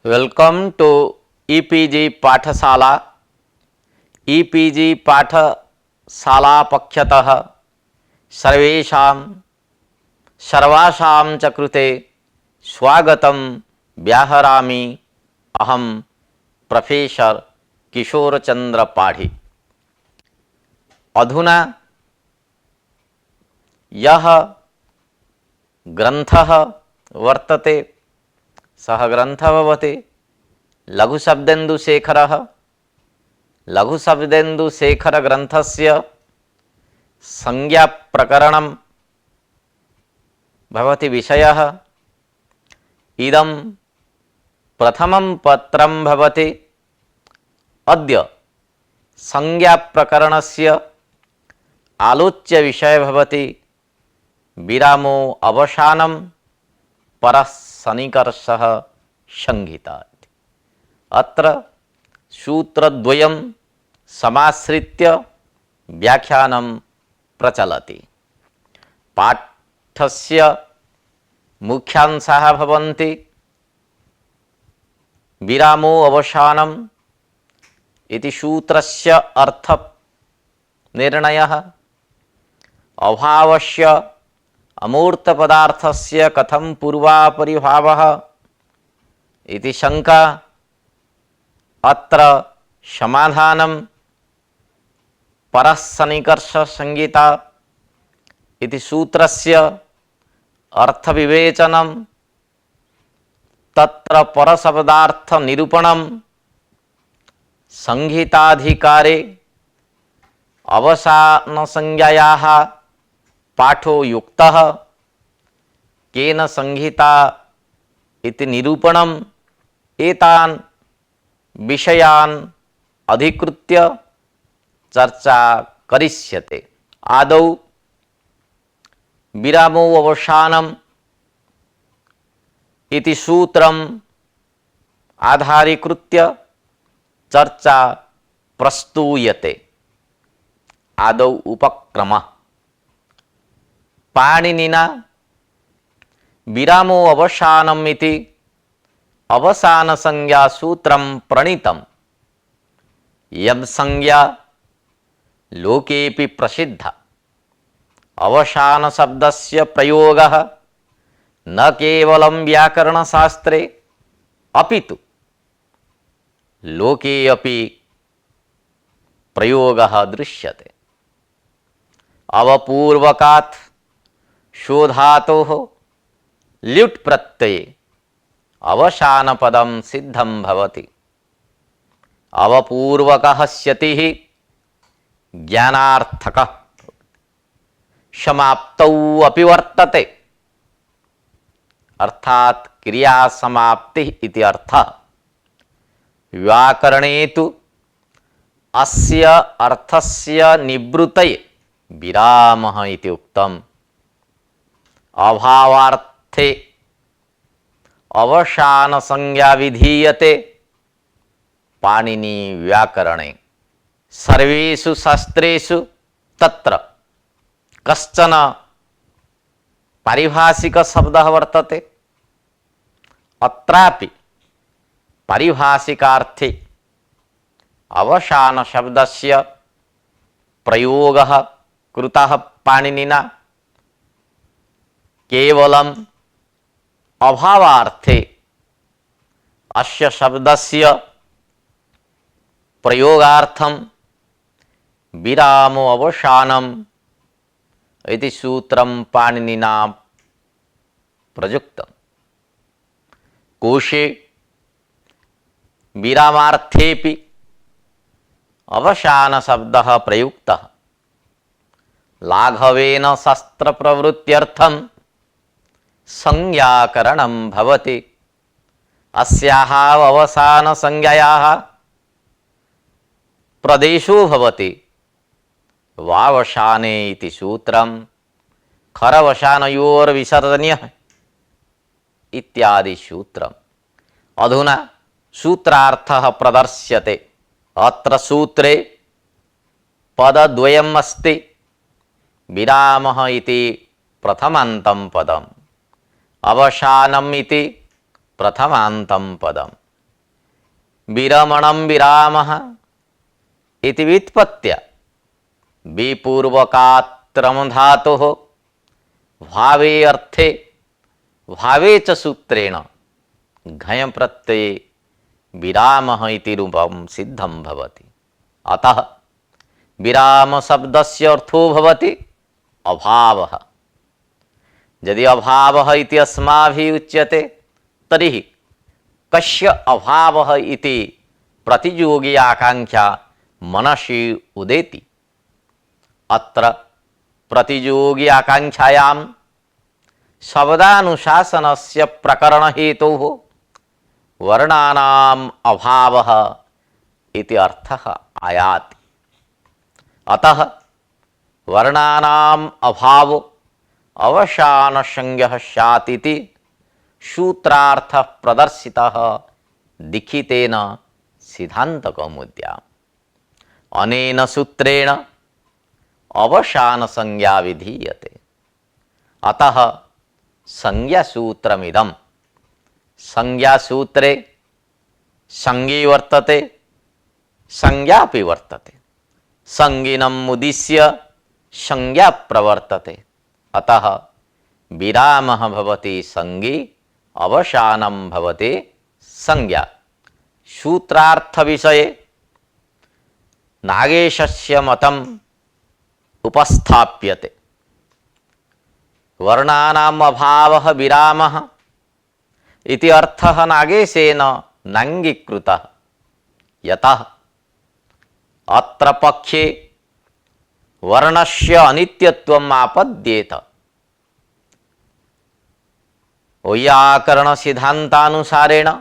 Welcome to EPG पाठशाला. EPG पाठशाला पक्षतः सर्वासां च कृते स्वागतं व्याहरामि. अहं प्रोफेसर किशोरचंद्र पाढ़ी. अधुना यः ग्रंथः वर्तते सः ग्रंथः भवति लघुशब्देन्दुशेखरः. लघुशब्देन्दुशेखरग्रन्थस्य संज्ञाप्रकरणं भवति विषयः. इदं प्रथमं पत्रं भवति. अद्य संज्ञाप्रकरणस्य आलोच्य विषय भवति विरामो अवसानं परः सन्निकर्षः संहिता. अत्र सूत्रद्वयं समाश्रित्य व्याख्यानं प्रचलति. पाठस्य मुख्यांशाः भवन्ति विरामो अवसानम् इति सूत्रस्य अर्थनिर्णयः, अभावस्य अमूर्तपदार्थस्य कथं पूर्वापरिभावः इति शंका, अत्र समाधानं परः सन्निकर्ष संहिता इति सूत्रस्य अर्थविवेचनं, तत्र परशब्दार्थ निरूपणं, संहिताधिकारे अवसानसंज्ञायाः पाठो युक्तः, केन संहिता इति निरूपणम्. एतान् विषयान् अधिकृत्य चर्चा करिष्यते. आदौ विरामो अवसानम् इति सूत्रम् आधारीकृत्य चर्चा प्रस्तूयते. आदौ उपक्रमः. पाणिनिना विरामो अवसानम् इति अवसान संज्ञा सूत्रं प्रणीतं. यद् संज्ञा लोकेऽपि प्रसिद्धा. अवसान शब्दस्य प्रयोगः न केवलं व्याकरणशास्त्रे अपितु लोके अपि प्रयोगः दृश्यते. अवपूर्वकात् शोधातोः ल्युट् प्रत्यये अवसानपदं सिद्धं भवति. अवपूर्वकः स्यतिः ज्ञानार्थकः. समाप्तौ अपि वर्तते, अर्थात् क्रिया समाप्ति इति अर्थः. व्याकरणे तु अस्य अर्थस्य निवृत्तये विरामः इति उक्तम्. अभावार्थे अवसान संज्ञा विधीयते पाणिनि व्याकरणे. सर्वेषु शास्त्रेषु तत्र कश्चन पारिभाषिक शब्दः वर्तते. अत्रापि पारिभाषिकार्थे अवसान शब्दस्य प्रयोगः कृतः पाणिनिना. केवलम् अभावार्थे अस्य शब्दस्य प्रयोगार्थं विरामो अवसानम् इति सूत्रं पाणिनिना प्रयुक्तम्. कोशे विरामार्थेऽपि अवसान शब्दः प्रयुक्तः. लाघवेन शस्त्रप्रवृत्त्यर्थं संज्ञाकरणं भवति. अस्याः अवसान संज्ञायाः प्रदेशो भवति वावसाने इति सूत्रं. खरवसानयोर्विसर्जनीयः इत्यादि सूत्रम्. अधुना सूत्रार्थः प्रदर्श्यते. अत्र सूत्रे पदद्वयम् अस्ति. विरामः इति प्रथमान्तं पदम्, अवसानम् इति प्रथमान्तं पदम्. विरमणं विरामः इति व्युत्पत्त्या विपूर्वकात्रम धातुः भावे अर्थे भावे च सूत्रेण घय प्रत्यये विरामः इति रूपं सिद्धं भवति। अतः विराम शब्दस्य अर्थो भवति अभावः। यदि अभावः इति अस्माभिः उच्यते तर्हि कस्य अभावः इति प्रतियोगी आकांक्षा मनसि उदेति। अत्र प्रतियोगी आकांक्षायां शब्दानुशासनस्य प्रकरणहेतोः वर्णानाम् अभावः इति अर्थः आयाति। अतः वर्णानाम् अभावो अवसानसंज्ञः स्यात् इति सूत्रार्थः प्रदर्शितः दीक्षितेन सिद्धान्तकौमुद्याम्। अनेन सूत्रेण अवसान संज्ञा विधीयते। अतः संज्ञासूत्रमिदं। संज्ञासूत्रे संज्ञी वर्तते संज्ञापि वर्तते। संज्ञिनम् उद्दिश्य संज्ञा प्रवर्तते। अतः विरामः भवति संज्ञी अवसानं भवति संज्ञा। सूत्रार्थ विषये नागेशस्य मतम् उपस्थाप्यते। वर्णानाम् अभावः विरामः इति अर्थः नागेशेन नाङ्गीकृतः। यतः अत्र पक्षे वर्णस्य अनित्यत्वम् आपद्येत। वैयाकरण सिद्धान्तानुसारेण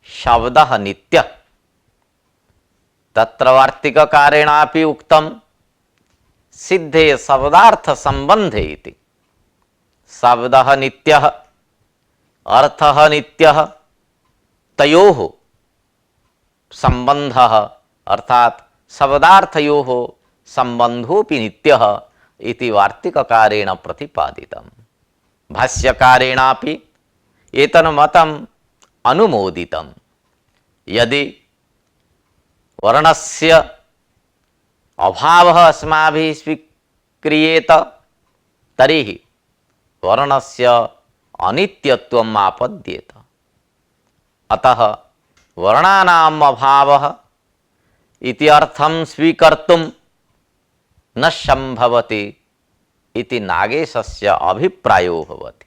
शब्दः नित्यः। तत्र वार्तिककारेणापि उक्तं सिद्धे शब्दार्थ संबंधे इति। शब्दः नित्यः अर्थः नित्यः तयोः संबंधः अर्थात शब्दार्थयोः संबंधोऽपि नित्यः इति वार्तिककारेण प्रतिपादितम्। भाष्यकारेणापि एतन्मतम् अनुमोदितम्। यदि वर्णस्य अभावः अस्माभिः स्वीक्रियेत तर्हि वर्णस्य अनित्यत्वम् आपद्येत। अतः वर्णानाम् अभावः इति अर्थं स्वीकर्तुं न संभवति इति नागेशस्य अभिप्रायो भवति।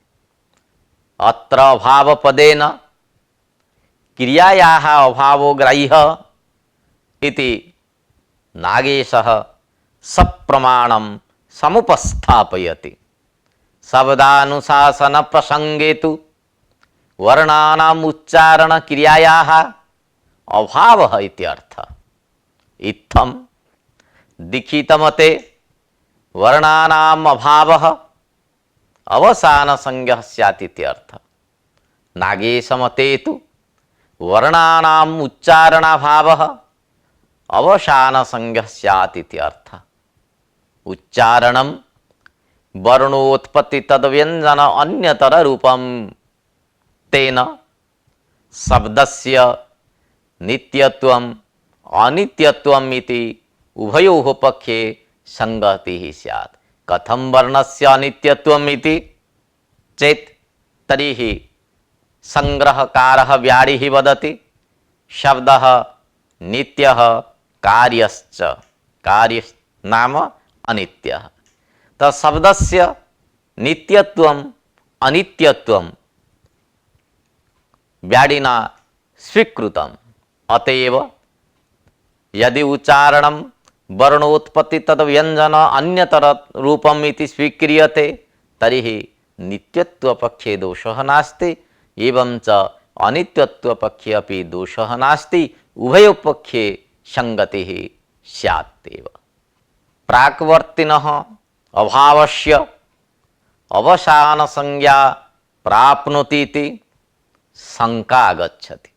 अत्र अभावपदेन क्रियायाः अभावो ग्राह्यः इति नागेशः सप्रमाणं समुपस्थापयति। शब्दानुशासन प्रसंगे तु वर्णानाम् उच्चारण क्रियायाः अभावः इत्यर्थः। इत्थं दीक्षितमते वर्णानाम् अभावः अवसानसंज्ञः स्यात् इत्यर्थः। नागेशमते तु वर्णानाम् उच्चारणाभावः अवसानसंज्ञः स्यात् इत्यर्थः। उच्चारणं वर्णोत्पत्ति तद्व्यंजन अन्यतर रूपं तेन शब्दस्य नित्यत्वम् अनित्यत्वम् इति उभयोः पक्षे संगतिः स्यात्। कथं वर्णस्य अनित्यत्वम् इति चेत् तर्हि संग्रहकारः व्याडिः वदति शब्दः नित्यः कार्यश्च कार्य नाम अनित्यः। शब्दस्य नित्यत्वम् अनित्यत्वं व्याडिना स्वीकृतम्। अतएव यदि उच्चारणं वर्णोत्पत्ति तद्व्यंजन अन्यतर रूपम् इति स्वीक्रियते तर्हि नित्यत्वपक्षे दोषः नास्ति एवं च अनित्यत्वपक्षे अपि दोषः नास्ति। उभयोपक्षे संगतिः स्यात्। प्राक्वर्तिनः अभावस्य अवसान संज्ञा प्राप्नोति इति शंका आगच्छति।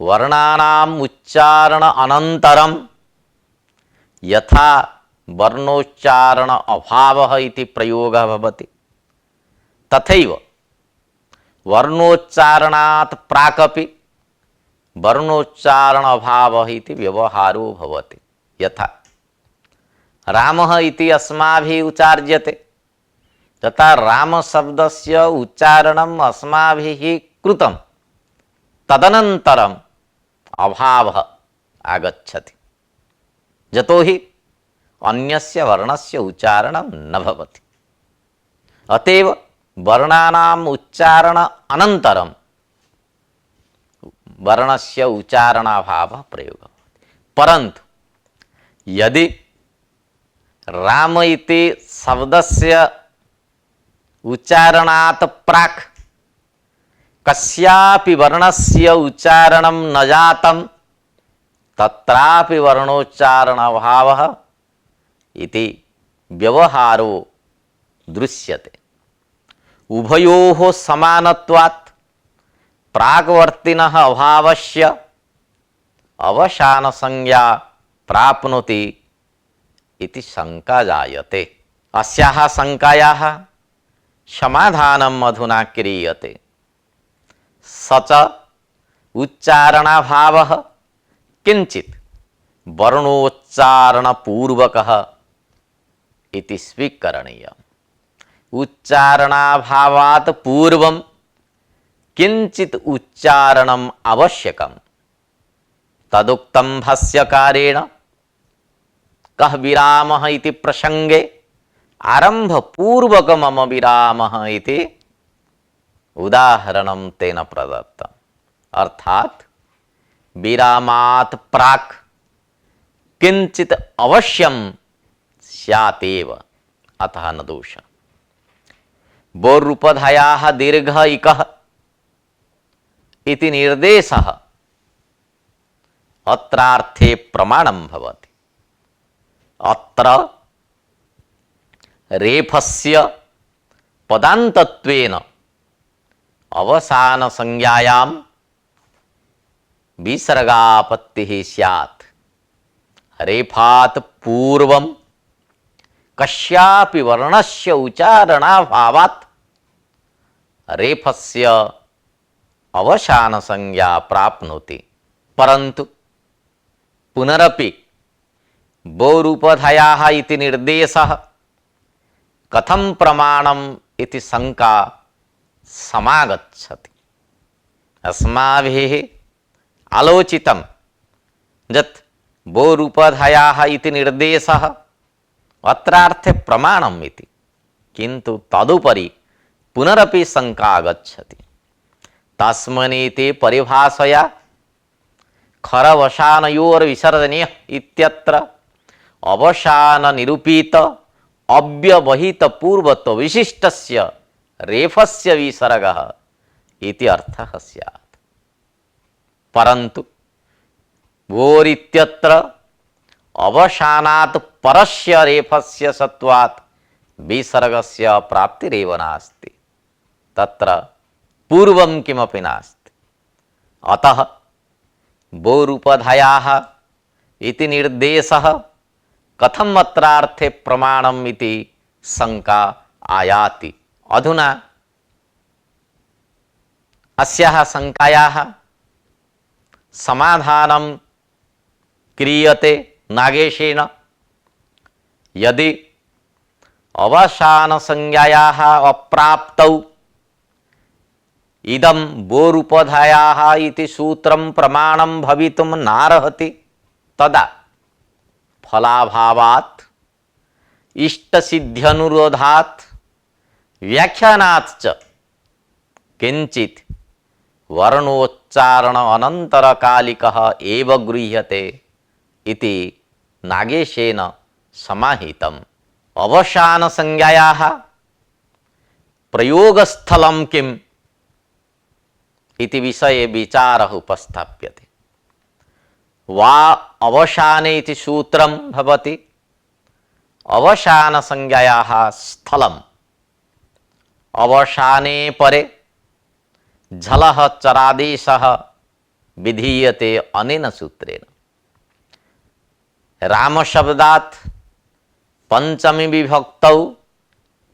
वर्णानाम् उच्चारण अनन्तरं यथा वर्णोच्चारण अभावः इति प्रयोगः भवति तथैव वर्णोच्चारणात् प्राक् अपि वर्णोच्चारण अभावः इति व्यवहारो भवति। यथा रामः इति अस्माभिः उच्चार्यते, तथा राम शब्दस्य उच्चारणम् अस्माभिः कृतं, तदनन्तरम् अभावः आगच्छति, यतोहि अन्यस्य वर्णस्य उच्चारणं न भवति। अतएव वर्णानाम् उच्चारण अनन्तरं वर्णस्य उच्चारणाभावः प्रयोगः। परन्तु यदि राम इति शब्दस्य उच्चारणात् प्राक् कस्यापि वर्णस्य उच्चारणं न जातं, तत्रापि वर्णोच्चारणाभावः इति व्यवहारो दृश्यते। उभयोः समानत्वात् प्राग्वर्तिनः अभावस्य अवसानसंज्ञा प्राप्नोति इति शंका जायते। अस्याः शंकायाः समाधानम् अधुना क्रियते। स च उच्चारणाभावः किंचित् वर्णोच्चारणपूर्वकः इति स्वीकरणीयम्। उच्चारणाभावात् पूर्वं किंचित् उच्चारणम् आवश्यकम्। तदुक्तं भाष्यकारेण। कः विरामः इति प्रसंगे आरंभपूर्वक मम विरामः इति उदाहरणं तेन प्रदत्तम्। अर्थात् विरामात् प्राक् किंचित् अवश्यं स्यातेव, अतः न दोषः। बोरुपधायाः दीर्घ इकः इति निर्देशः अत्रार्थे प्रमाणं भवति। अत्र रेफस्य पदान्तत्वेन अवसानसंज्ञायां विसर्गापत्तिः स्यात्। रेफात् पूर्वं कस्यापि वर्णस्य उच्चारणाभावात् रेफस्य अवसानसंज्ञा प्राप्नोति। परन्तु पुनरपि बोरूपधायाः इति निर्देशः कथं प्रमाणम् इति शंका समागच्छति। अस्माभिः आलोचितं यत् बोरूपधायाः इति निर्देशः अत्रार्थे प्रमाणम् इति, किन्तु तदुपरि पुनरपि शंका आगच्छति। तस्मिन्निति परिभाषया खरवसानयोर्विसर्जनीयः इत्यत्र अवसान निरूपित अव्यवहित पूर्वत्व विशिष्टस्य रेफस्य विसर्गः इति अर्थः स्यात्। परन्तु बोरित्यत्र अवसानात् परस्य रेफस्य सत्वात् विसर्गस्य प्राप्तिरेव नास्ति, तत्र पूर्वं किमपि नास्ति। अतः बोरूपधायाः इति निर्देशः कथम् अत्रार्थे प्रमाणम् इति शंका आयाति। अधुना अस्याः शंकायाः समाधानं क्रियते नागेशेन। यदि अवसानसंज्ञायाः अप्राप्तौ इदं बोरूपधायाः इति सूत्रं प्रमाणं भवितुं नार्हति, तदा फलाभावात् इष्टसिद्ध्यनुरोधात् व्याख्यानात् च किंचित् वर्णोच्चारण अनन्तरकालिकः एव गृह्यते इति नागेशेन समाहितम्। अवसानसंज्ञायाः प्रयोगस्थलं किम् इति विषये विचारः उपस्थाप्यते। वा अवसाने इति सूत्रं भवति अवसानसंज्ञायाः स्थलम्। अवसाने परे झलः चरादेशः विधीयते अनेन सूत्रेण। रामशब्दात् पंचमी विभक्तौ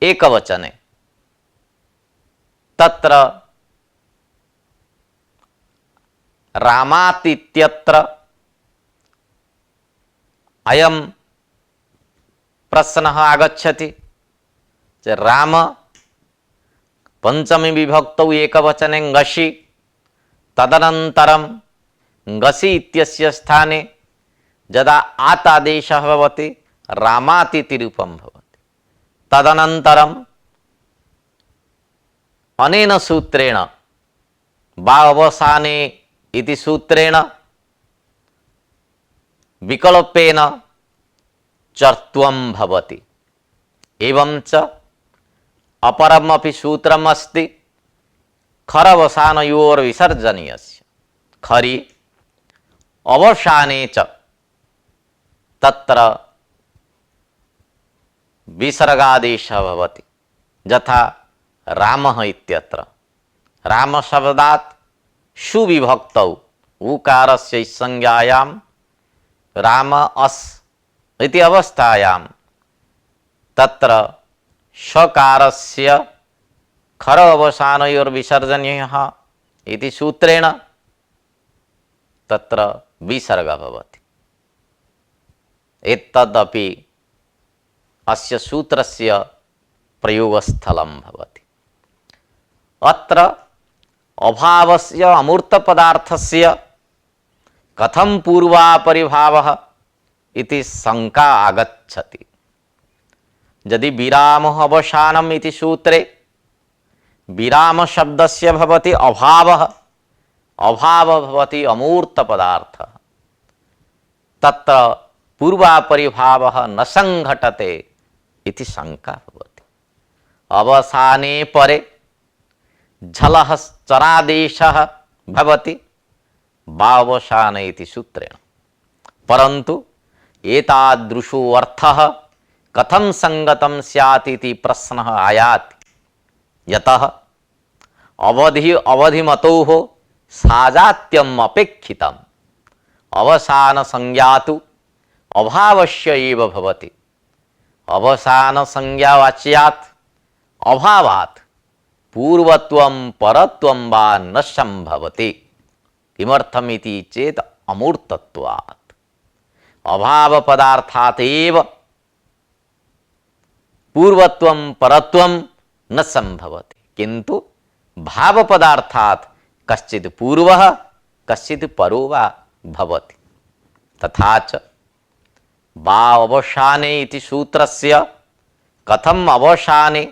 एकवचने तत्र रामातीत्यत्र अयं प्रश्नः आगच्छति। राम पंचमी विभक्तौ एकवचने ङसि, तदनन्तरं ङसि इत्यस्य स्थाने यदा आत् आदेशः भवति रामातीति रूपं भवति। तदनन्तरम् अनेन सूत्रेण वा अवसाने इति सूत्रेण विकल्पेन चर्त्वं भवति। एवं च अपरमपि सूत्रम् अस्ति खरवसानयोर्विसर्जनीयस्य। खरि अवसाने च तत्र विसर्गादेशः भवति। यथा रामः इत्यत्र रामशब्दात् सुविभक्तौ उकारस्य संज्ञायां राम अस् इति अवस्थायां तत्र षकारस्य खर अवसानयोर्विसर्जनीयः इति सूत्रेण तत्र विसर्गः भवति। एतदपि अस्य सूत्रस्य प्रयोगस्थलं भवति। अत्र अभावस्य अमूर्तपदार्थस्य कथं पूर्वापरिभावः इति शंका आगच्छति। यदि विरामः अवसानम् इति सूत्रे विराम शब्दस्य भवति अभावः, अभावः भवति अमूर्तपदार्थः, तत्र पूर्वापरिभावः न संघटते इति शंका भवति। अवसाने परे झलः चरादेशः भवति वावसाने इति सूत्रेण, परन्तु एतादृशो अर्थः कथं संगतं स्यात् इति प्रश्नः आयाति। यतः अवधिमतोः साजात्यम् अपेक्षितम्। अवसान संज्ञा तु अभावस्य एव भवति। अवसान संज्ञावाच्यात् अभावात् पूर्वत्वं परत्वं वा न संभवति। किमर्थमिति चेत् अमूर्तत्वात्। अभाव पदार्थात् एव पूर्वत्वं परत्वं न संभवति, किंतु भाव पदार्थात् कश्चित् पूर्वः कश्चित् परो वा भवति। तथा च वा अवसाने इति सूत्रस्य कथम अवसाने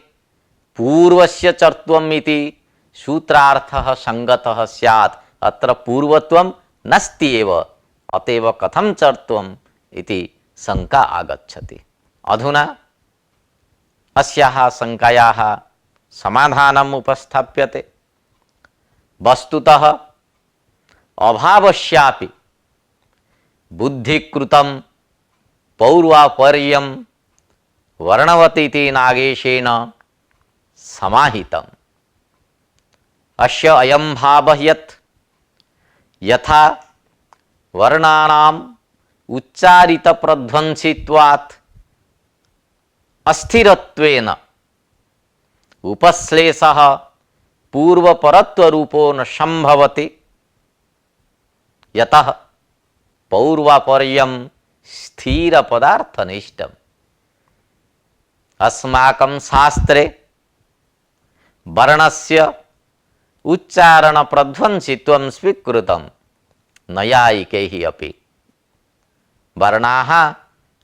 पूर्वस्य चर्त्वम् इति सूत्रार्थः संगतः स्यात्। अत्र पूर्वत्वं नस्ति एव, अतएव कथं चर्त्वम् इति शंका आगच्छति। अधुना अस्याः शंकायाः समाधानम् उपस्थाप्यते। वस्तुतः अभावस्यापि बुद्धिकृतं पौर्वापर्यं वर्णवतीति नागेशेन समाहितम्। अस्य अयं भावः यत् यथा वर्णानाम् उच्चारित प्रध्वंसित्वात् अस्थिरत्वेन उपश्लेषः पूर्वपरत्वरूपो न संभवति, यतः पौर्वापर्यं स्थिरपदार्थनिष्ठम्। अस्माकं शास्त्रे वर्णस्य उच्चारण प्रध्वंसित्वं स्वीकृतं नैयायिकैः अपि। वर्णाः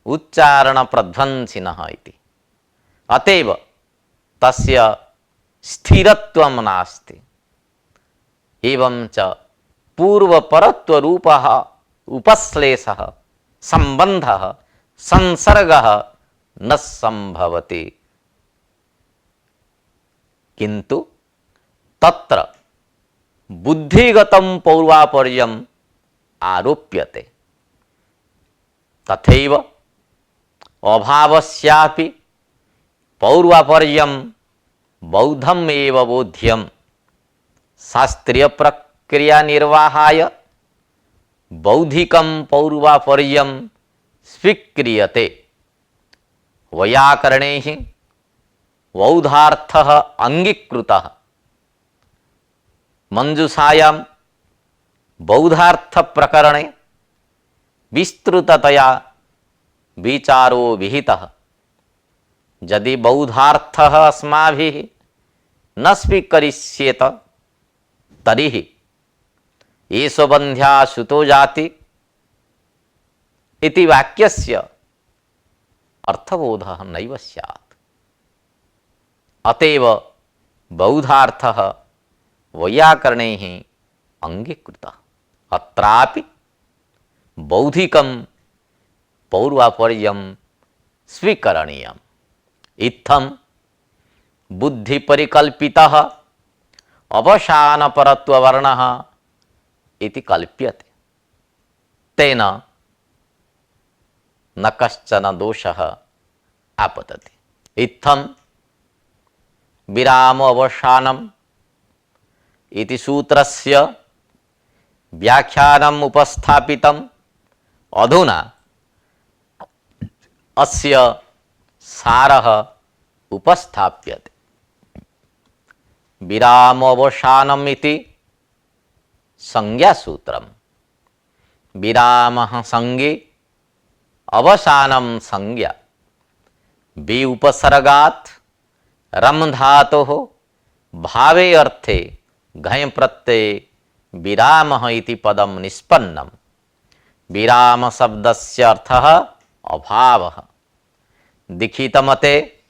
उच्चारण प्रध्वंसिनः इति, अतएव तस्य स्थिरत्वं नास्ति। एवं च पूर्वपरत्वरूपः उपश्लेषः संबंधः संसर्गः न संभवति, किंतु तत्र बुद्धिगतं पौर्वापर्यम् आरोप्यते। तथैव अभावस्यापि पौर्वापर्यं बौद्धम् एव बोध्यम्। शास्त्रीय प्रक्रिया निर्वाहाय बौद्धिकं पौर्वापर्यं स्वीक्रियते। वैयाकरणैः बौद्धार्थः अंगीकृतः। मंजूषायां बौधार्थ प्रकरणे विस्तृततया विचारो विहितः। यदि बौधार्थः अस्माभिः न स्वीकरिष्येत तर्हि एषो बन्ध्या सुतो जाति इति वाक्यस्य अर्थबोधः नैव स्यात्। अतएव बौधार्थः वैयाकरणैः अंगीकृतः। अत्रापि बौद्धिकं पौर्वापर्यं स्वीकरणीयम्। इत्थं बुद्धिपरिकल्पितः अवसानपरत्ववर्णः इति कल्प्यते। तेन न कश्चन दोषः आपतति। इत्थं विराम अवसानम् इति सूत्रस्य व्याख्यानम् उपस्थापितम्। अधुना अस्य सारः उपस्थाप्यते। विराम अवसानम् इति संज्ञासूत्रम्। विरामः संज्ञे अवसानं संज्ञा। वि उपसर्गात् रम धातोः भावे अर्थे घञ प्रत्यये विरामः इति पदं निष्पन्नम्। विराम शब्दस्य अर्थः अभावः। दीक्षितमते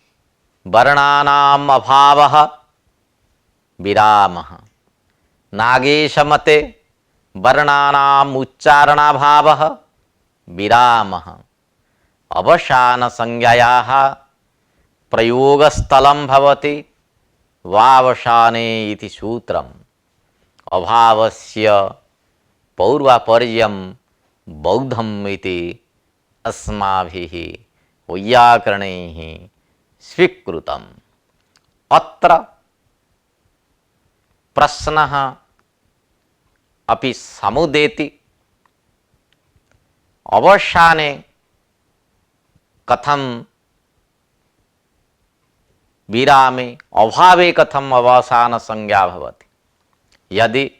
वर्णानाम् अभावः विरामः। नागेशमते वर्णानाम् उच्चारणाभावः विरामः। अवसान संज्ञायाः प्रयोगस्थलं भवति वावसाने इति सूत्रम्। अभावस्य पौर्वापर्यं बौद्धम् इति अस्माभिः वैयाकरणैः स्वीकृतम्। अत्र प्रश्नः अपि समुदेति। अवसाने कथं विरामे अभावे कथम अवसान संज्ञा भवति। यदि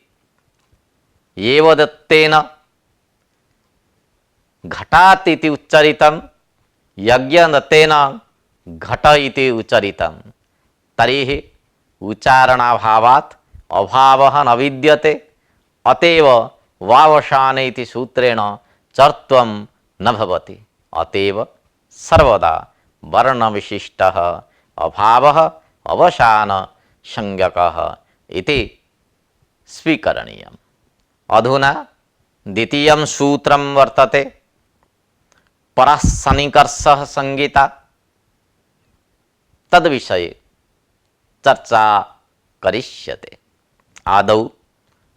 एव दत्तेन घटात् इति उच्चरितं यज्ञदत्तेन घट इति उच्चरितं तर्हि उच्चारणाभावात् अभावः न विद्यते। अतएव वावसाने इति सूत्रेण चर्त्वं न भवति। अतएव सर्वदा वर्णविशिष्टः अभावः अवसान संज्ञकः इति स्वीकरणीयम्। अधुना द्वितीयं सूत्रं वर्तते परः सन्निकर्षः संज्ञिता। तद्विषये चर्चा करिष्यते। आदौ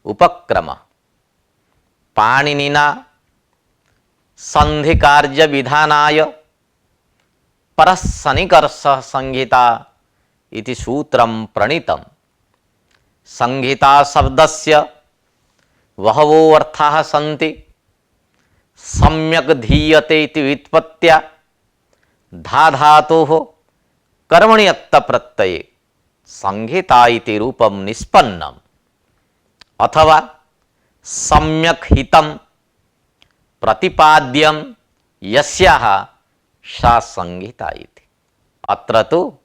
उपक्रमः पाणिनिना संधिकार्य विधानाय परः सन्निकर्षः संहिता इति सूत्रं प्रणीतम्। संहिता शब्दस्य बहवो अर्थाः सन्ति। सम्यक् धीयते इति व्युत्पत्त्या धा धातोः कर्मणि अत्त प्रत्यये संहिता इति रूपं निष्पन्नम्। अथवा सम्यक् हितं प्रतिपाद्यं यस्याः सा संहिता इति। अत्र तु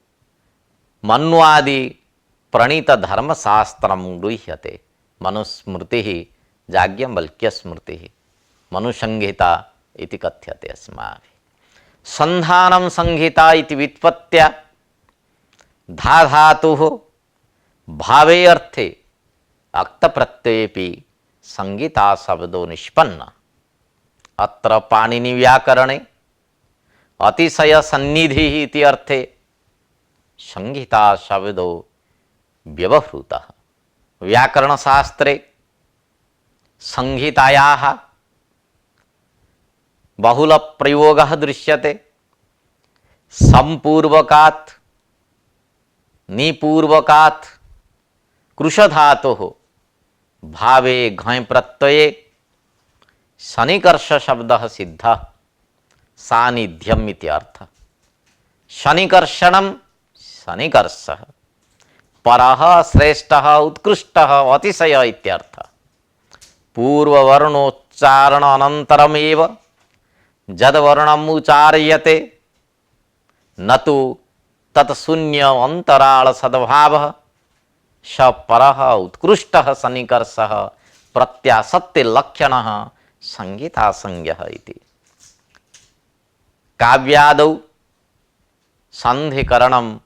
मन्वादि प्रणीत धर्मशास्त्रं गृह्यते। मनुस्मृतिः याज्ञवल्क्यस्मृतिः मनुसंहिता इति कथ्यते अस्माभिः। संधानं संहिता इति व्युत्पत्त्या धा धातुः भावे अर्थे अक्त प्रत्ययेपि संहिता शब्दो निष्पन्न। अत्र पाणिनि व्याकरणे अतिशय सन्निधिः इति अर्थे संहिता शब्दो व्यवहृतः। व्याकरणशास्त्रे संहितायाः बहुलप्रयोगः दृश्यते। संपूर्वकात् निपूर्वकात् कृशधातोः भावे घञ प्रत्यये सन्निकर्ष शब्दः सिद्धः। सानिध्यम् इति अर्थः। सन्निकर्षणं सन्निकर्षः परः श्रेष्ठः उत्कृष्टः अतिशय इत्यर्थः। पूर्ववर्णोच्चारण अनन्तरमेव जद्वर्णम् उच्चार्यते न तु तत्शून्य अंतराल सद्भावः स परः उत्कृष्टः सन्निकर्षः प्रत्यासत्य लक्षणः संगीतासंज्ञः इति। काव्यादौ संधिकरणम्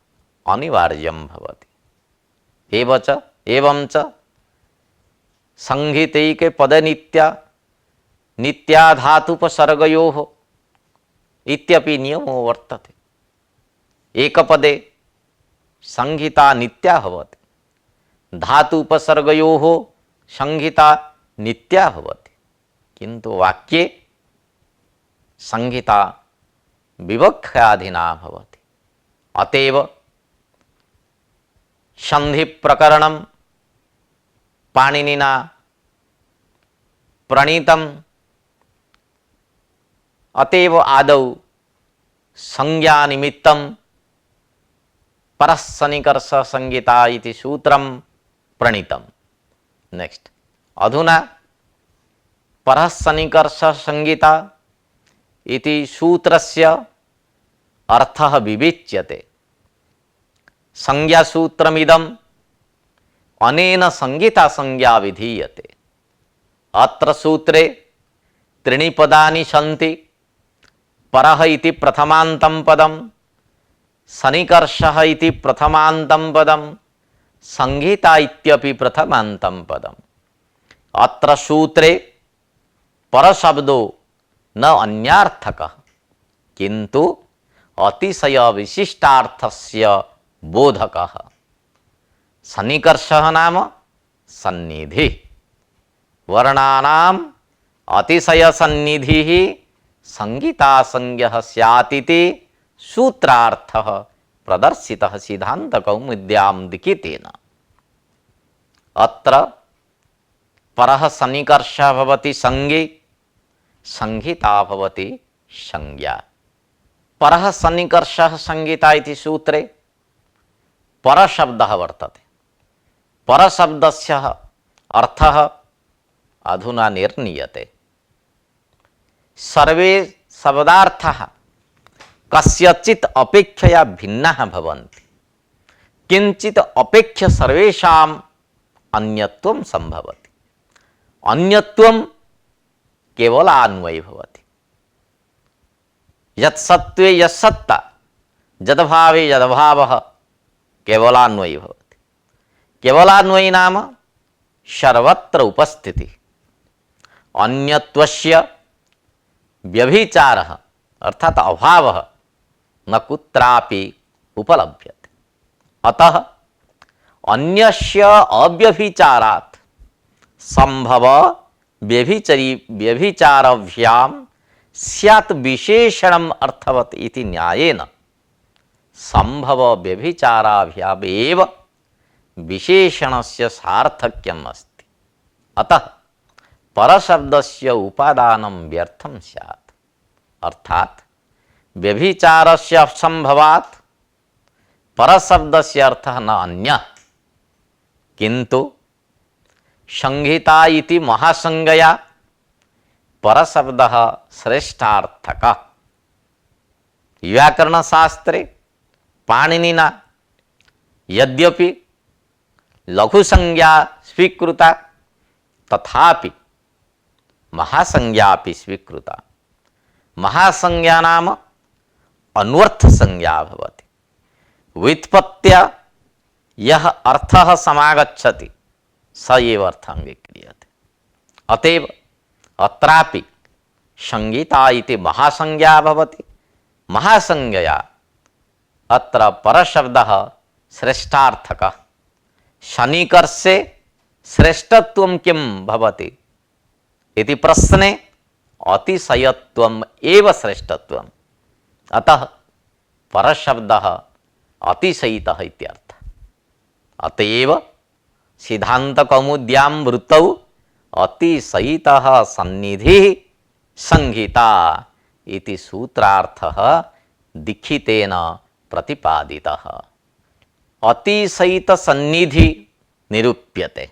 अनिवार्यं भवति। एवं च संहितैके पदनित्या नित्याधातुपसर्गयोः इत्यपि नियमो वर्तते। एकपदे संहिता नित्या भवति, धातुपसर्गयोः संहिता नित्या भवति, किन्तु वाक्ये संहिता विवक्षाधीना भवति। अतएव संधि प्रकरणं पाणिनिना प्रणीतम्। अतएव आदौ संज्ञा निमित्तं परस्सन्निकर्ष संहिता इति सूत्रं प्रणीतम्। नेक्स्ट, अधुना परस्सन्निकर्ष संहिता इति सूत्रस्य अर्थः विवेच्यते। संज्ञासूत्रमिदम् अनेन संहिता संज्ञा विधीयते। अत्र सूत्रे त्रीणि पदानि सन्ति। परः इति प्रथमान्तं पदं, सन्निकर्षः इति प्रथमान्तं पदं, संहिता इत्यपि प्रथमान्तं पदम्। अत्र सूत्रे परशब्दो न अन्यार्थकः किन्तु अतिशय विशिष्टार्थस्य बोधकः। सन्निकर्षः नाम सन्निधि, वर्णानाम् अतिशय सन्निधिः संगीतासंज्ञः स्यातिति सूत्रार्थः प्रदर्शितः सिद्धान्तकौमुद्यां लिखितेन। अत्र परः सन्निकर्षः भवति संज्ञे, संहिता भवति संज्ञा। परः सन्निकर्षः संहिता इति सूत्रे परशब्दः वर्तते। परशब्दस्य अर्थः अधुना निर्णीयते। सर्वे शब्दार्थाः कस्यचित् अपेक्षया भिन्नाः भवन्ति, किंचित् अपेक्ष्य सर्वेषाम् अन्यत्वं संभवति। अन्यत्वं केवलान्वयी भवति। यत्सत्त्वे यत्सत्ता, यद्भावे यद्भावः केवलान्वयी भवति। केवलान्वयी नाम सर्वत्र उपस्थितिः। अन्यत्वस्य व्यभिचारः अर्थात अभावः न कुत्रापि उपलभ्यते। अतः अन्यस्य अव्यभिचारात् संभव व्यभिचारभ्यां स्यात् विशेषणम् अर्थवत् इति न्यायेन संभव व्यभिचाराभ्याम् एव विशेषणस्य सार्थक्यम् अस्ति। अतः परशब्दस्य उपादानं व्यर्थं स्यात्। अर्थात व्यभिचारस्य संभवात् परशब्दस्य अर्थः न अन्यः किन्तु संहिता इति महासंज्ञया परशब्दः श्रेष्ठार्थकः। व्याकरणशास्त्रे पाणिनिना यद्यपि लघुसंज्ञा स्वीकृता तथापि महासंज्ञा अपि स्वीकृता। महासंज्ञा नाम अन्वर्थ संज्ञा भवति। व्युत्पत्त्या यः अर्थः समागच्छति स एव अर्थाङ्गीक्रियते। अतएव अत्रापि संहिता इति महासंज्ञा भवति। महासंज्ञया अत्र परशब्दः श्रेष्ठार्थकः। सन्निकर्षे श्रेष्ठत्वं किं भवति इति प्रश्ने अतिशयत्वम् एव श्रेष्ठत्वम्। अतः परशब्दः अतिशयितः इत्यर्थः। अतएव सिद्धान्तकौमुद्यां वृत्तौ अतिशयितः सन्निधिः संहिता इति सूत्रार्थः दीक्षितेन प्रतिपादितः। अतिशयित सन्निधि निरूप्यते।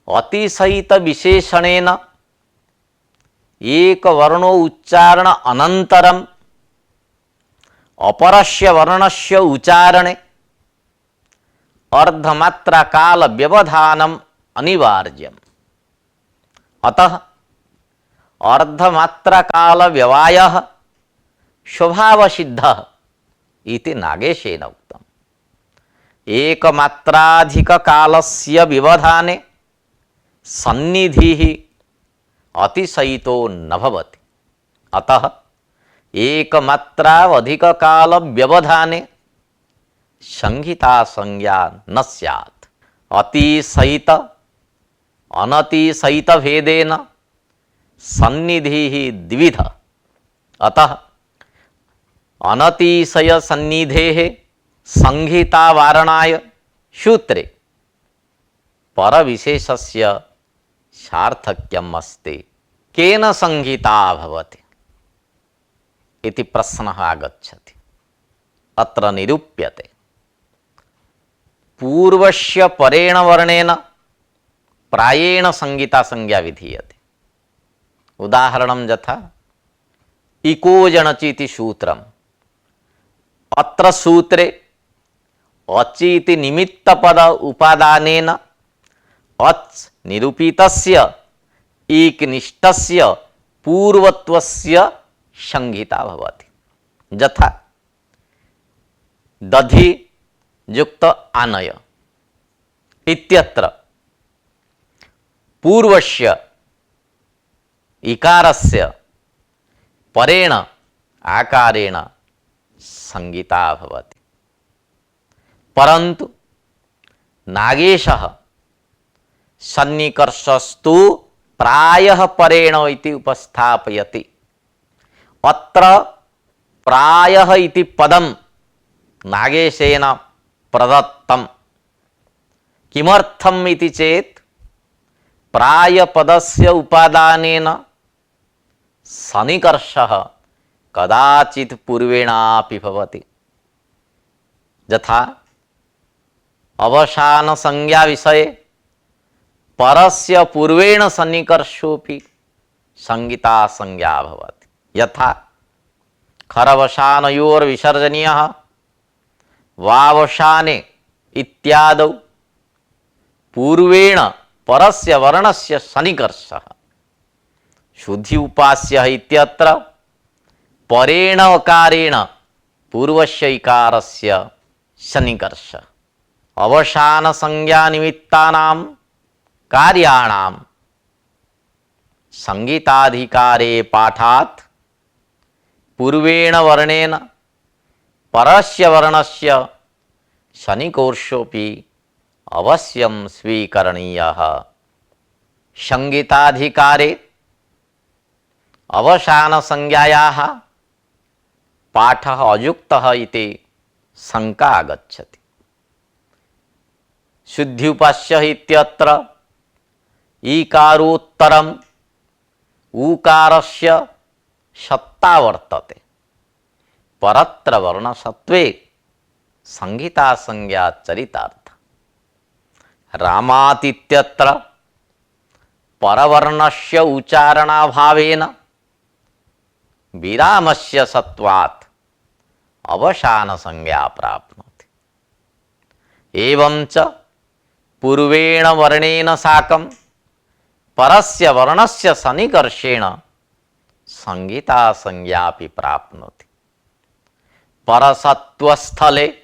अतिशयित विशेषणेन एक वर्णो उच्चारण अनंतरम अपरस्य वर्णस्य उच्चारणे अर्धमात्रा काल व्यवधानम अनिवार्यम। अतः अर्धमात्रा काल व्यवायः स्वभाव सिद्धः इति नागेशेन उक्तम्। एकमात्राधिक कालस्य व्यवधाने सन्निधिः अतिशयितो न भवति। अतः एकमात्रावधिक काल व्यवधाने संहिता संज्ञा न स्यात्। अतिशयित अनतिशयित भेदेन सन्निधिः द्विध। अतः अनतिशय सन्निधेः संहिता वारणाय सूत्रे परविशेषस्य सार्थक्यम् अस्ति। केन संहिता भवति इति प्रश्नः आगच्छति। अत्र निरूप्यते पूर्वस्य परेण वर्णेन प्रायेण संहिता संज्ञा विधीयते। उदाहरणं यथा इको जणचि इति सूत्रम्। अत्र सूत्रे अचि इति निमित्तपद उपादानेन अच् निरूपितस्य एकनिष्ठस्य पूर्वत्वस्य संहिता भवति। यथा दधि युक्त आनय इत्यत्र पूर्वस्य इकारस्य परेण आकारेण संहिता भवति। परंतु नागेशः सन्निकर्षस्तु प्रायः परेण इति उपस्थापयति। अत्र प्रायः इति पदं नागेशेन प्रदत्तम्। किमर्थम् इति चेत् प्रायपदस्य उपादानेन सन्निकर्षः कदाचित् पूर्वेणापि भवति। यथा अवसान संज्ञा विषये परस्य पूर्वेण सन्निकर्षोऽपि संहिता संज्ञा भवति। यथा खरवसानयोर्विसर्जनीयः वावसाने इत्यादौ पूर्वेण परस्य वर्णस्य सन्निकर्षः। शुद्धि उपास्यः इत्यत्र परेण अकारेण पूर्वस्य इकारस्य सन्निकर्षः। अवसान संज्ञा निमित्तानां कार्याणां संहिताधिकारे पाठात् पूर्वेण वर्णेन परस्य वर्णस्य सन्निकर्षोऽपि अवश्यं स्वीकरणीयः। संहिताधिकारे अवसान संज्ञायाः पाठः अयुक्तः इति शंका आगच्छति। शुद्ध्युपास्यः इत्यत्र ईकारोत्तरम् ऊकारस्य सत्ता वर्तते। परत्र वर्णसत्त्वे संहिता संज्ञा चरितार्थ। रामात् इत्यत्र परवर्णस्य उच्चारणाभावेन विरामस्य सत्वात् अवसान संज्ञा प्राप्नोति। एवंच पूर्वेण वर्णेन साकं परस्य वर्णस्य सन्निकर्षेण संहिता संज्ञापि प्राप्नोति। परसत्वस्थले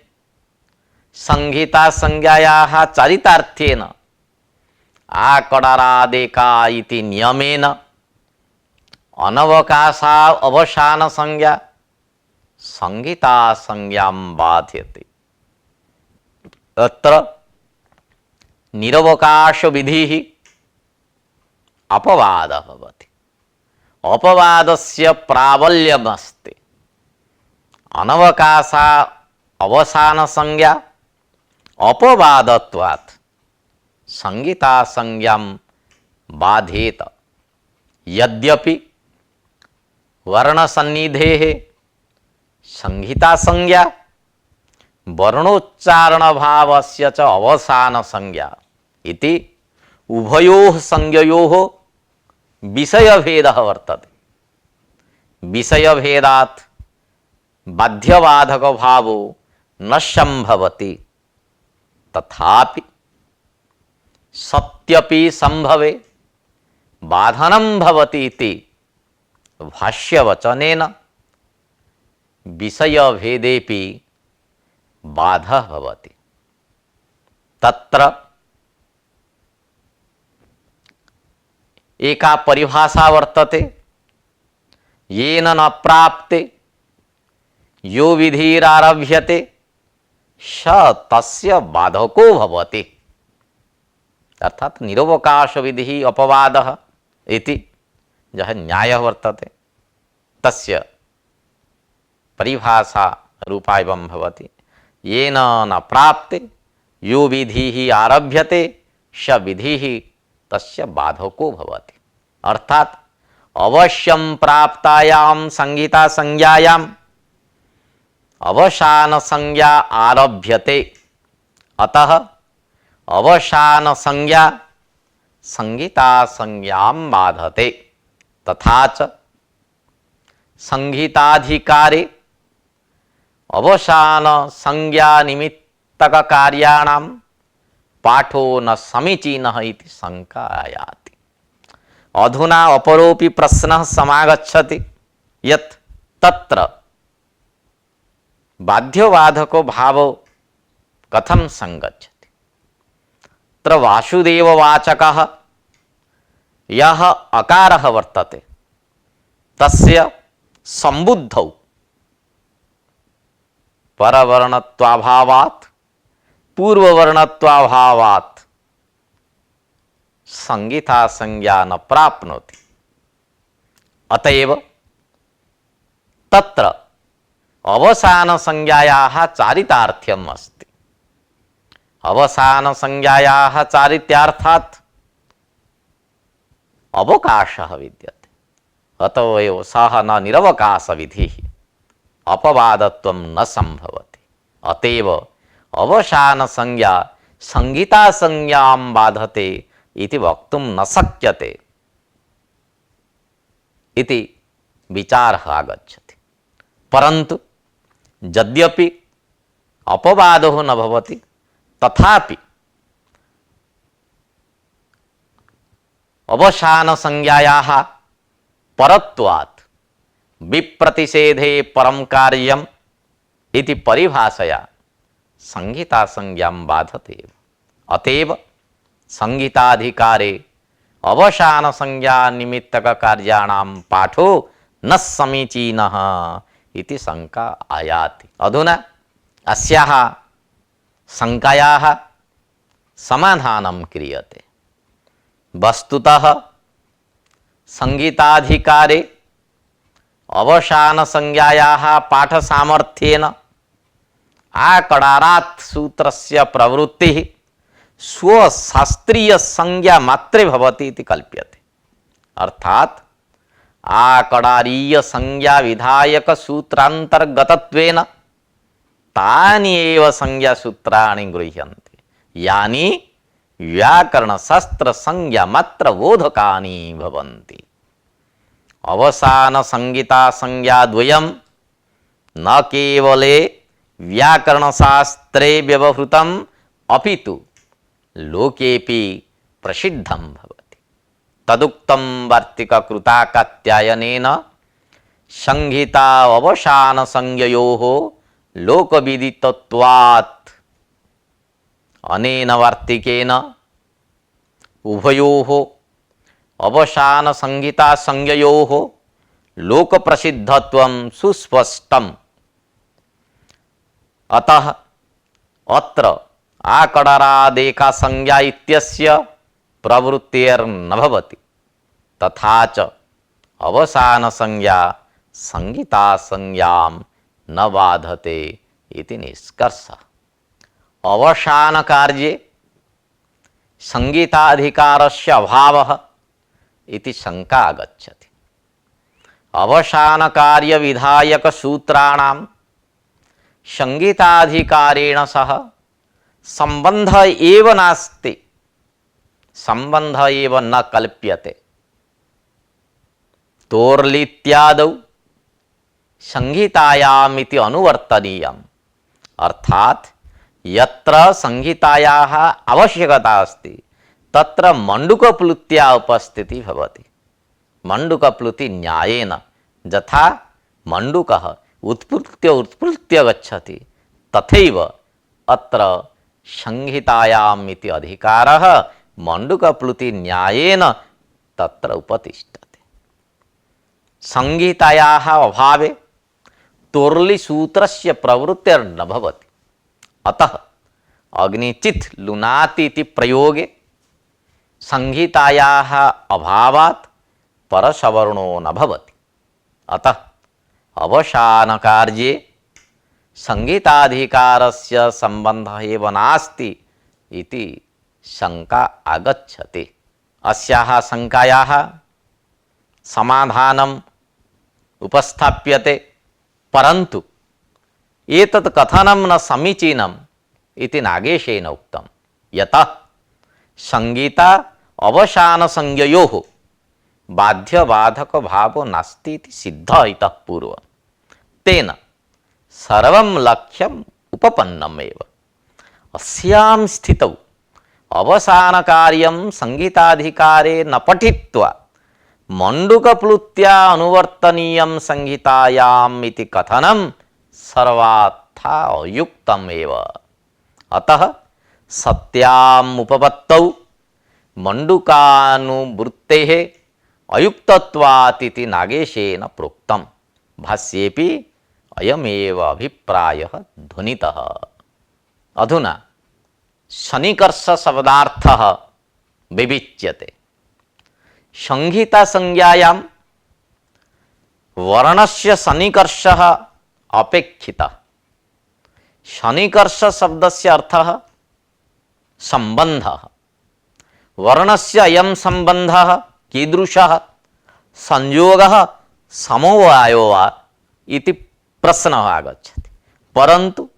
संहिता संज्ञायाः चरितार्थेन आकड़रादेका इति नियमेन अनवकाशा अवसान संज्ञा संहिता संज्ञां बाध्यते। तत्र निरवकाश विधिः अपवादः भवति। अपवादस्य प्राबल्यमस्ति। अनवकाशा अवसान संज्ञा अपवादत्वात् संहिता संज्ञां बाधेत। यद्यपि वर्णसन्निधेः संहिता संज्ञा वर्णोच्चारण भावस्य च अवसान संज्ञा इति उभयोः संज्ञयोः विषयभेदः वर्तते। विषयभेदात् बाध्यबाधको भावो न संभवति, तथापि सत्यपि संभवे बाधनं भवति इति भाष्यवचनेन विषयभेदेपि बाधः भवति। तत्र एका परिभाषा वर्तते, येन न प्राप्ते यो विधिरारभ्यते स तस्य बाधको भवति। अर्थात निरवकाश विधि अपवादः इति यः न्यायः वर्तते तस्य परिभाषा रूपा एवं भवति। येन न प्राप्ते यो विधिः आरभ्यते स विधिः तस्य बाधको भवति। अर्थात अवश्यं प्राप्तायां संहिता संज्ञायाम् अवसान संज्ञा आरभ्यते, अतः अवसान संज्ञा संहिता संज्ञां बाधते। तथा च संहिताधिकारे अवसान संज्ञा निमित्तक कार्याणां पाठो न समीचीनः इति शंका आयाति। अधुना अपरोपि प्रश्नः समागच्छति यत् तत्र बाध्यबाधको भावो कथं संगच्छति। तत्र वासुदेववाचकः यः अकारः वर्तते तस्य संबुद्धौ परवर्णत्वाभावात् पूर्ववर्णत्वाभावात् संहिता संज्ञा न प्राप्नोति। अतएव तत्र अवसान संज्ञायाः चारितार्थ्यम् अस्ति। अवसान संज्ञायाः चारित्यार्थात् अवकाशः विद्यते, अतो एव सः न निरवकाश विधिः अपवादत्वं न संभवति। अतएव अवसान संज्ञा संहिता संज्ञां बाधते इति वक्तुं न शक्यते इति विचारः आगच्छति। परन्तु यद्यपि अपवादो न भवति तथापि अवसान संज्ञायाः परत्वात् विप्रतिषेधे परं कार्यम् इति परिभाषया संहिता संज्ञां बाधते। अतएव संहिताधिकारे अवसान संज्ञा निमित्तक कार्याणां पाठो न समीचीनः इति शंका आयाति। अधुना अस्याः शंकायाः समाधानं क्रियते। वस्तुतः संहिताधिकारे अवसान संज्ञायाः पाठ सामर्थ्येन आकडारात् सूत्रस्य प्रवृत्तिः स्वशास्त्रीय संज्ञा मात्रे भवति इति कल्प्यते। अर्थात आकडारीय संज्ञा विधायक सूत्रांतर्गतत्वेन तानि एव संज्ञा सूत्राणि गृह्यन्ते, यानि व्याकरण शास्त्र संज्ञा मात्र बोधकानि भवन्ति। अवसान संहिता संज्ञा द्वयं न केवले व्याकरण शास्त्रे व्यवहृतम् अपितु लोकेपि प्रसिद्धं भवति। तदुक्तं वार्तिक कृताकात्यायनेन संहिता अवसान संज्ञयोः लोकविदितत्वात् अनेन वार्तिकेन उभयोः अवसान संहिता संज्ञयोः लोक प्रसिद्धत्वं सुस्पष्टम्। अतः अत्र आकडारादेका संज्ञा इत्यस्य प्रवृत्तिर्न भवति। तथा च अवसान संज्ञा संहिता संज्ञां न बाधते इति निष्कर्षः। अवसान कार्ये संहिताधिकारस्य अभावः इति शंका आगच्छति। अवसान कार्य विधायक सूत्राणां संहिताधिकारेण सह संबंध एव नास्ति, संबंध एव न कल्प्यते। तोर्लित्यादौ संहितायामिति अनुवर्तनीयम्। अर्थात यत्र संहितायाः आवश्यकता अस्ति तत्र मंडूकप्लुत्या उपस्थिति भवति। मंडूकप्लुति न्यायेन यथा मंडूकः उत्प्लुत्य उत्प्लुत्य गच्छति तथैव अत्र संहितायाम् इति अधिकारः मंडूकप्लुति न्यायेन तत्र उपतिष्ठते। संहितायाः अभावे तोर्लिसूत्रस्य प्रवृत्तिर्न भवति। अतः अग्निचित् लुनाति इति प्रयोगे संहितायाः अभावात् परसवर्णो न भवति। अतः अवसानकार्ये संहिताधिकारस्य सम्बन्धः एव नास्ति इति शंका आगच्छति। अस्याः शंकायाः समाधानम् उपस्थाप्यते, परन्तु एतत् कथनं न समीचीनम् इति नागेशेन उक्तं। यतः संहिता अवसानसंज्ञयोः बाध्यबाधक भावो नास्ति इति सिद्धः इतः पूर्वं। तेन सर्वं लक्ष्यम् उपपन्नमेव। अस्यां स्थितौ अवसानकार्यं संहिताधिकारे न पठित्वा मंडूकप्लुत्या अनुवर्तनीयं संहितायाम् इति कथनं सर्वाथा अयुक्तमेव। अतः सत्याम् उपपत्तौ मंडूकानुवृत्तेः अयुक्तत्वात् इति नागेशेन प्रोक्तम्। भाष्येपि अयमेव अभिप्रायः ध्वनितः। अधुना सन्निकर्ष शब्दार्थः विविच्यते। संहिता संज्ञायां वर्णस्य सन्निकर्षः अपेक्षितः। सन्निकर्ष शब्दस्य अर्थः संबंधः। वर्णस्य अयं संबंधः कीदृशः? संयोगः समवायो वा इति प्रश्नः आगच्छति। परन्तु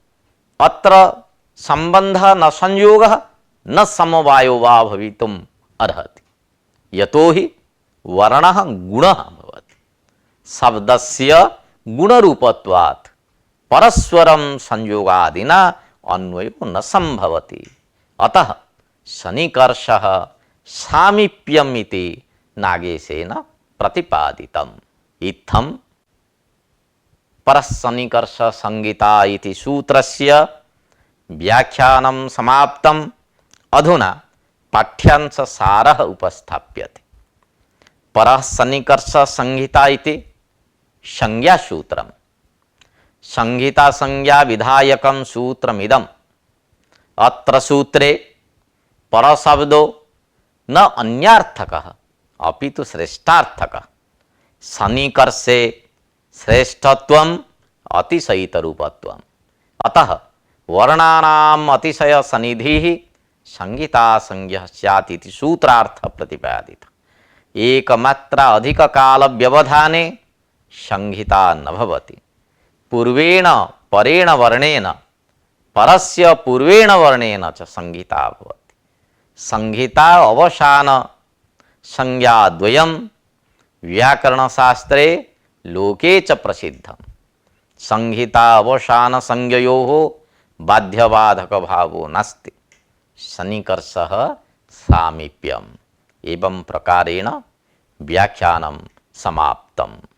अत्र संबंधः न संयोगः न समवायो वा भवितुम् अर्हति। यतोहि वर्णः गुणः भवति। शब्दस्य गुणरूपत्वात् परस्परं संयोगादिना अन्वयो न संभवति। अतः सन्निकर्षः सामीप्यम् इति नागेशेन प्रतिपादितम्। इत्थं परसन्निकर्ष संहिता इति सूत्रस्य व्याख्यानं समाप्तम्। अधुना पाठ्यांश सारः उपस्थाप्यते। परसन्निकर्ष संहिता इति संज्ञासूत्रम्। संहिता संज्ञा विधायकं सूत्रमिदम्। अत्र सूत्रे परशब्दो न अन्यार्थकः अपितु श्रेष्ठार्थकः। सन्निकर्षे श्रेष्ठत्वम् अतिशयितरूपत्वम्। अतः वर्णानाम् अतिशय सन्निधिः संहिता संज्ञः स्यात् इति सूत्रार्थः प्रतिपादितः। एकमात्र अधिककाल व्यवधाने संहिता न भवति। पूर्वेण परेण वर्णेन परस्य पूर्वेण वर्णेन च संहिता भवति। संहिता अवसान संज्ञाद्वयं व्याकरणशास्त्रे लोके च प्रसिद्धम्। संहिता अवसान संज्ञयोः बाध्यबाधक भावो नास्ति। सन्निकर्षः सामीप्यम्। एवं प्रकारेण व्याख्यानं समाप्तम्।